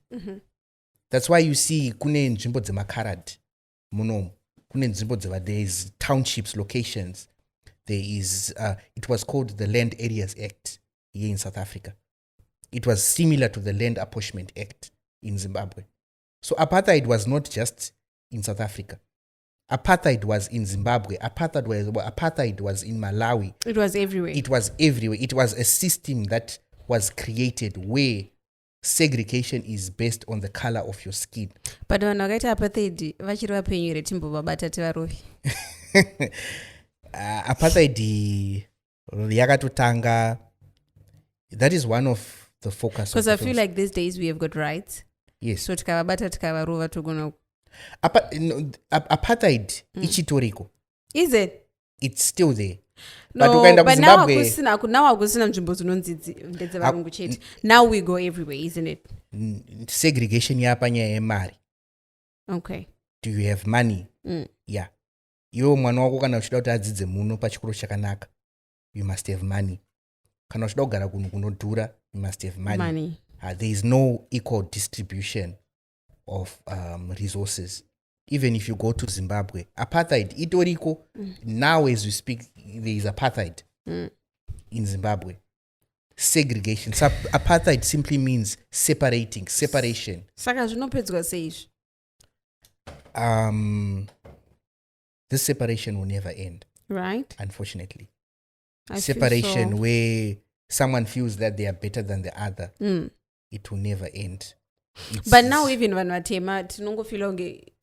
That's why you see kune nzvimbo dzemakarad munomu. Kune nzvimbo there is townships, locations. There is it was called the Land Areas Act here in South Africa. It was similar to the Land Apportionment Act in Zimbabwe. So apartheid was not just in South Africa. Apartheid was in Zimbabwe. Apartheid was in Malawi. It was everywhere. It was everywhere. It was a system that was created where segregation is based on the color of your skin. But vanhu vakaita apartheid vachiri vapenyu here timbovabata tivarovi. Apartheid yakatotanga. That is one of the focus. Because I feel like these days we have got rights. Yes. So tikavabata tikavarova togona. Apartheid ichitoriko. Is it? It's still there. No, but now hakusina nzvimbo dzinonzi ndedzevarungu chete. Now we go everywhere, isn't it? Segregation yapanyaya yemari. Okay. Do you have money? Yeah. Iwo mwana wako kana uchida kuti adzidze muno pachikoro chakanaka, you must have money. Kana uchida kugara kunodhura, you must have money. There is no equal distribution of resources. Even if you go to Zimbabwe, apartheid itoriko. Now as we speak, there is apartheid in Zimbabwe. Segregation. So apartheid simply means separation. Saka zvinopedzwa sei izvi? This separation will never end. Right? Unfortunately. I Separation feel so. where someone feels that they are better than the other. It will never end. But now even vanhu vatema tinongofila unge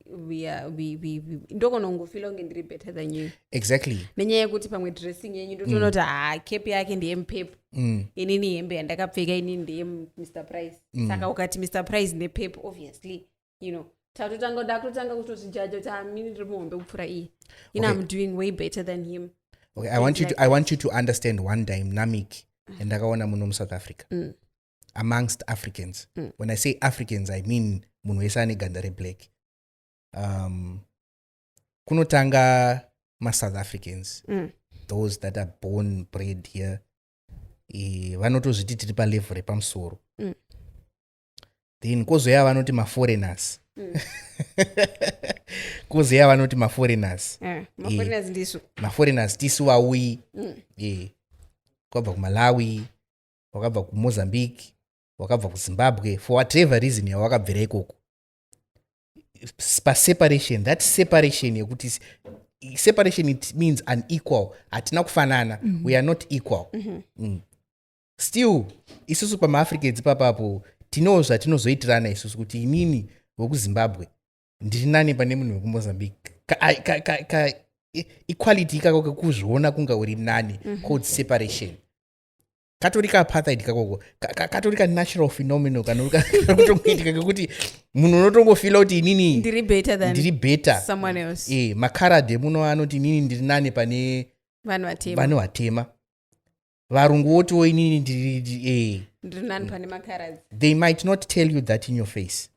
ndokonongofila unge ndiri better than you. Exactly. Nenyaya yekuti pamwe dressing yenyu ndotoona kuti kepi yake ndiye mupepu. Inini hembe yandakapfeka inini ndiye Mr. Price. Saka ukati Mr. Price nepepu, obviously, I'm doing way better than him. Okay, I want you to understand one time Namik and ndakaona munhu South Africa. Amongst Africans. When I say Africans, I mean munhu wese ane ganda reblack. Kunotanga ma South Africans. Those that are born, bred here. Vanotozviti tiri pa level repamusoro. Then kozoya vanoti ma foreigners. Kozoya vanoti ma foreigners. Ma foreigners tisu wauyi. Wakabva kuMalawi, wakabva kuMozambique, wakabva kuZimbabwe, for whatever reason yawakabvira ikoko. Separation, that separation yekuti separation, it means unequal. Hatina kufanana. We are not equal. Still, isusu pa Africans papapo tinozva tinozoitirana isusu kuti inini wekuZimbabwe ndiri nani pane munhu wekuMozambique. Equality ikako kuzviona kunga uri nani, called separation. Katorika apartheid kakoko, katorika natural phenomenon kanokutoitika kuti munhu unotongofila kuti inini ndiri better someone else. Makarade muno anoti inini ndiri nani pane vanhu vatema. Varungu wotiwo inini ndiri nani pane makarade. They might not tell you that in your face.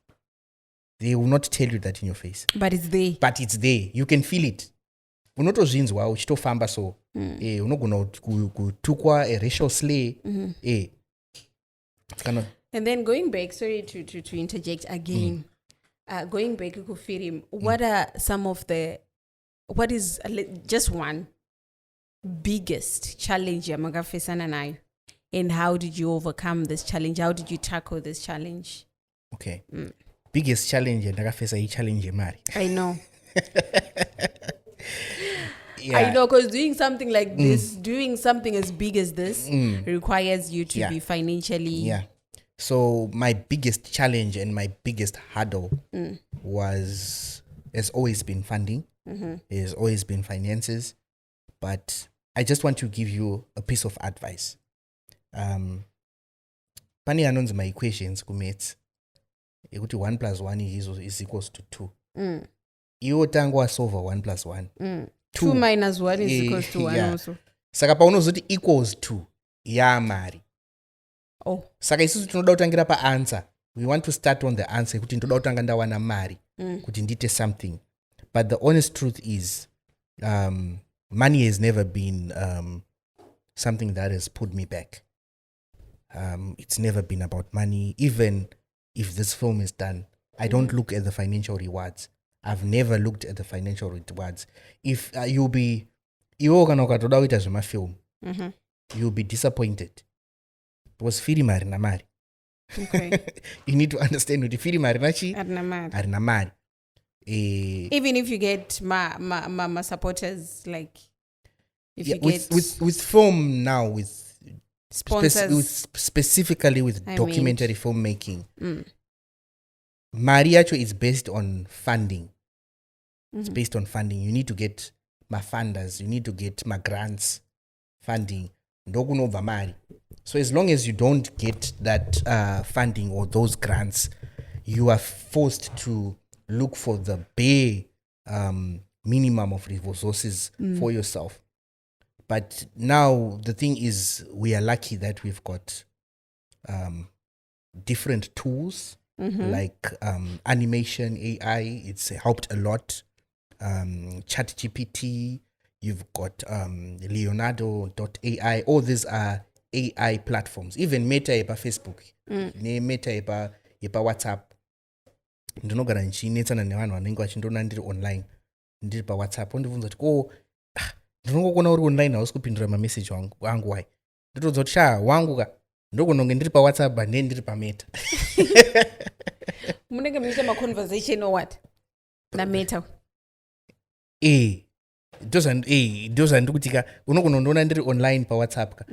They will not tell you that in your face. But it's there. You can feel it. Unotozvinzwa uchitofamba so. Unogona kutukwa a racial slay. And then going back, sorry to interject again. Going back to film, what are some of what is just one biggest challenge yamagafesana nayo, and how did you overcome this challenge? How did you tackle this challenge? Okay. Biggest challenge ndakafesa hii challenge mari. I know. I know, because doing something like this, doing something as big as this, requires you to be financially. Yeah. So my biggest challenge and my biggest hurdle has always been funding. It has always been finances. But I just want to give you a piece of advice. Pani anonzi my equations kumets. Ekuti 1 + 1 is equals to 2. Iwo tango wasolve 1 + 1. 2 - 1 is equals to 1 also. Saka paunozoti equals to mari. Saka isusu tinoda kutangira pa answer. We want to start on the answer kuti ndoda kutanga ndawana mari kuti ndite something. But the honest truth is money has never been something that has put me back. It's never been about money. Even if this film is done, I don't look at the financial rewards. I've never looked at the financial rewards. If you'll be film, you'll be disappointed. Because firi mari na mari. Okay. You need to understand what firi mari nachi arina mari. Even if you get my supporters, like if you get with film now, with sponsors, specifically with documentary filmmaking, Mari actually is based on funding. It's based on funding. You need to get my funders. You need to get my grants funding. Ndokunova mari. So as long as you don't get that funding or those grants, you are forced to look for the bare minimum of resources for yourself. But now the thing is, we are lucky that we've got different tools like animation, AI. It's helped a lot. ChatGPT, you've got Leonardo.ai. All these are AI platforms. Even Meta yepa Facebook, Meta yepa WhatsApp. Ndinogara nchinetsana nevanhu vanenge vachindona ndiri online, ndiri pa WhatsApp, ndibvunza kuti ndinongokona uri online hausi kupindura mamessage wangu wai. Ndotodza kuti wangu ka ndokunonge ndiri pa WhatsApp ande ndiri pa Meta. Munenge muita ma conversation or what? Na Meta. Ndoza ndikutika unogona kundoona ndiri online pa WhatsApp ka.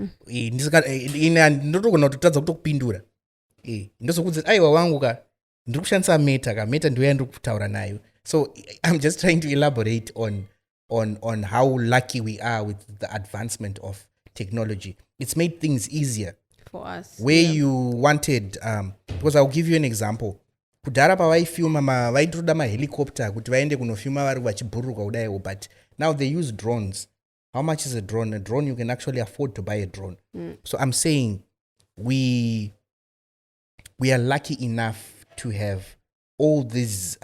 Ndotogona kutotadza kutokupindura. Ndozokudza aiwa wangu ka ndiri kushandisa Meta ka. Meta ndiyo yandiri kutaura nayo. So I'm just trying to elaborate on how lucky we are with the advancement of technology. It's made things easier for us. Where you wanted, because I'll give you an example. kudhara pavaifilma vaitoda mahelicopter kuti vaende kunofilma vari vachibhururuka kudaiwo, but now they use drones. How much is a drone? A drone, you can actually afford to buy a drone. So I'm saying we are lucky enough to have all these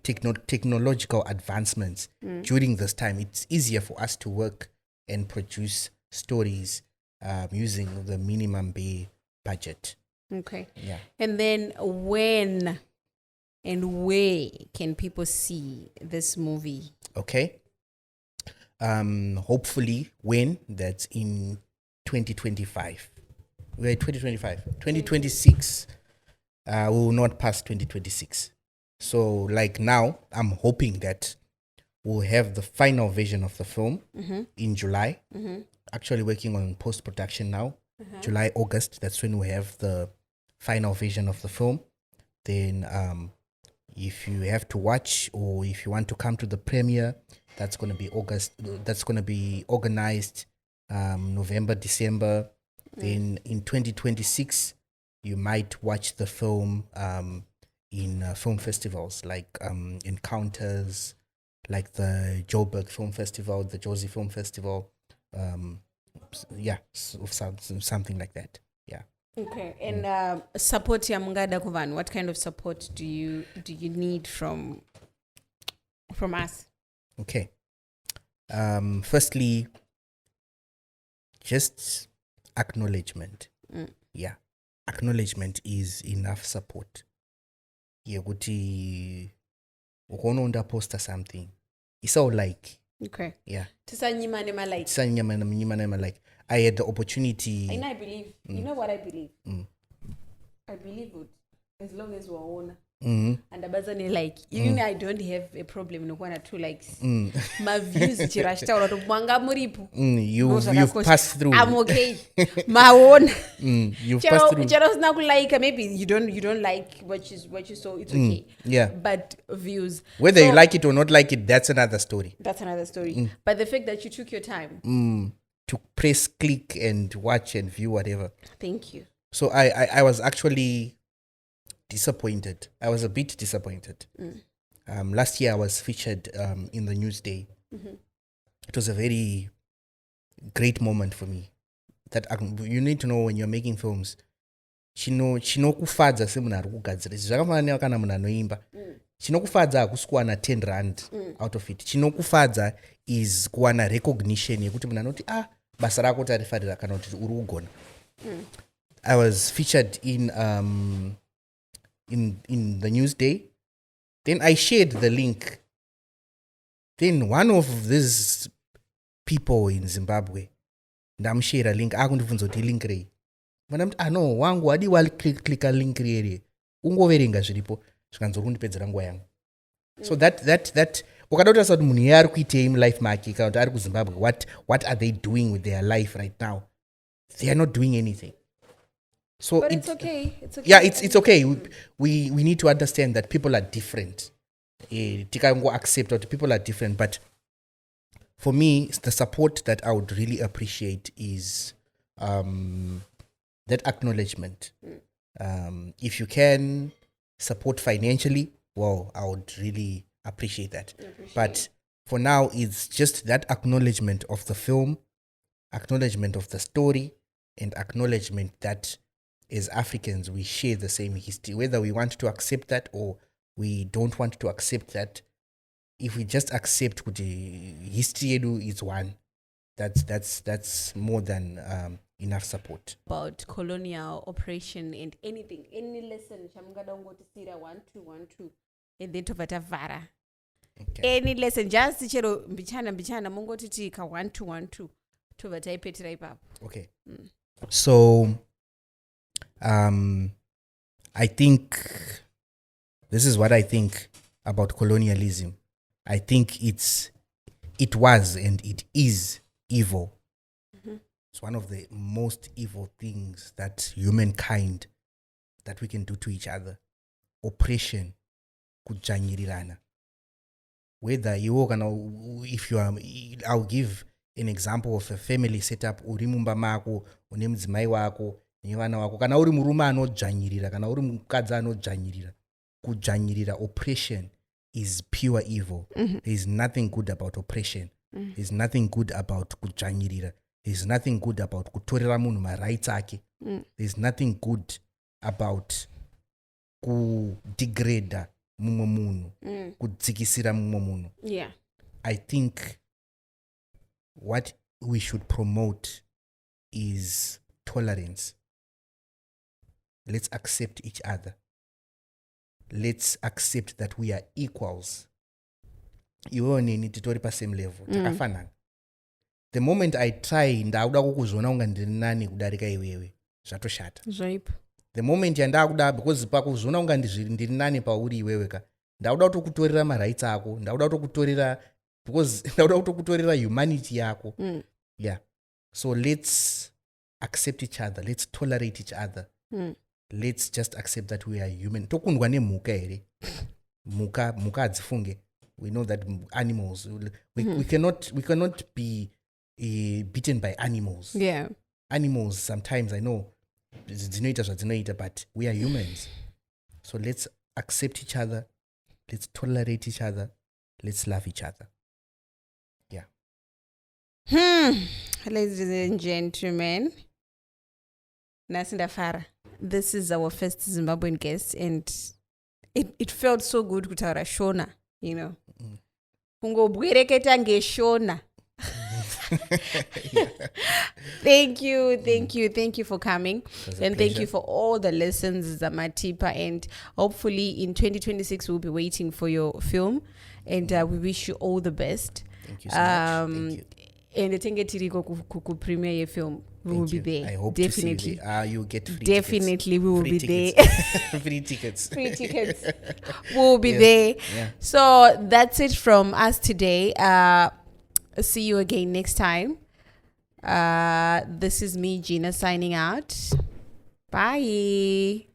technological advancements during this time. It's easier for us to work and produce stories using the minimum bay budget. Okay. Yeah. And then when and where can people see this movie? Okay. Hopefully when that's in 2025. We're 2026. We will not pass 2026. So like now, I'm hoping that we'll have the final version of the film in July. Actually working on post-production now. July, August, that's when we have the final version of the film. Then if you have to watch or if you want to come to the premiere, that's going to be August. That's going to be organized November, December. Then in 2026, you might watch the film in film festivals like Encounters, like the Joburg Film Festival, the Jozi Film Festival. Something like that. Yeah. Okay. And support ya Mungada Kuvan, what kind of support do you need from us? Okay. Firstly, just acknowledgement. Yeah. Acknowledgement is enough support. Yekuti ukono unda poster something. It's all like. Okay. Yeah. Tisanyimane ma like. Tisanyimane ma like. I had the opportunity. And I believe. You know what I believe? I believe it as long as we're on. And abazani like even I don't have a problem no kwana 2 likes. My views chirashita urato mwanga muripo. You've passed through. I'm okay. My own. You've passed through. Chero not like maybe you don't like what you saw, it's okay. Yeah. But views. Whether you like it or not like it, that's another story. That's another story. But the fact that you took your time to press click and watch and view whatever. Thank you. So I was actually disappointed. I was a bit disappointed. Last year I was featured in the Newsday. It was a very great moment for me. That you need to know when you're making films. Chinokufadza semunhu ari kugadzira. Zvakafanana kana munhu anoimba. Chinokufadza hakusikuwana 10 rand out of it. Chinokufadza is kuwana recognition yekuti munhu anoti basa rako tarifarira kana kuti uri kugona. I was featured in the Newsday. Then I shared the link. Then one of these people in Zimbabwe, ndamshare a link, akundibvunza kuti link rei. Ndamti no, wangu wadi wali click a link rei. Ungoverenga zviripo, zvikanzori kundipedzera nguva yangu. So that ukadota kuti munhu yari kuitei mulife make kana kuti ari kuZimbabwe, what are they doing with their life right now? They are not doing anything. So but it's okay. It's okay. Yeah, it's okay. We need to understand that people are different. Tikango accept that people are different. But for me, the support that I would really appreciate is that acknowledgement. If you can support financially, well, I would really appreciate that. But for now, it's just that acknowledgement of the film, acknowledgement of the story, and acknowledgement that as Africans, we share the same history. Whether we want to accept that or we don't want to accept that, if we just accept the history is one, that's more than enough support. About colonial oppression and anything, any lesson, Shamgada ngoti sira 1212, and then tovatavara. Any lesson, just chero mbichana mongoti tika 1212, tovataipetra ipap. Okay. So I think this is what I think about colonialism. I think it was and it is evil. It's one of the most evil things that humankind that we can do to each other. Oppression, kujanyirirana. Whether you if you are, I'll give an example of a family setup. Uri mumba mako, une mudzimai wako, nevana wako. Kana uri murume anodzvanyirira, kana uri mukadzi anodzvanyirira. kudzvanyirira oppression is pure evil. There's nothing good about oppression. There's nothing good about kudzvanyirira. There's nothing good about kutorera munhu marights ake. There's nothing good about kudegrade mumwe munhu, kudzikisira mumwe munhu. Yeah. I think what we should promote is tolerance. Let's accept each other. Let's accept that we are equals. Iwewe neni titori pa same level. Takafanana. The moment I try ndauda kukuzona unga ndiri nani kudarika iwewe, zvatoshata. Zvaip. The moment yandakuda, because pakuzona unga ndiri nani pauri iwewe ka, ndauda kutokutorera marights ako, ndauda kutokutorera, because ndauda kutokutorera humanity yako. Yeah. So let's accept each other. Let's tolerate each other. Let's just accept that we are human. Tokundwa nemhuka here. Muka hadzifunge. We know that animals, we cannot be beaten by animals. Yeah. Animals sometimes, I know, but we are humans. So let's accept each other. Let's tolerate each other. Let's love each other. Yeah. Ladies and gentlemen, Nasinda Farah. This is our first Zimbabwean guest, and it felt so good kutaura Shona, you know. Kungobwereketa ngeshona. Thank you for coming, and thank you for all the lessons, Zamatipa, and hopefully in 2026 we'll be waiting for your film, and we wish you all the best. Thank you so much. Thank you. And the Tengetiriko ku premiere your film. We will be there. I hope definitely. To see you there. You get free definitely tickets. We will free be tickets. there. Free tickets. Free tickets. We'll be there. Yeah. So that's it from us today. See you again next time. This is me, Gina, signing out. Bye.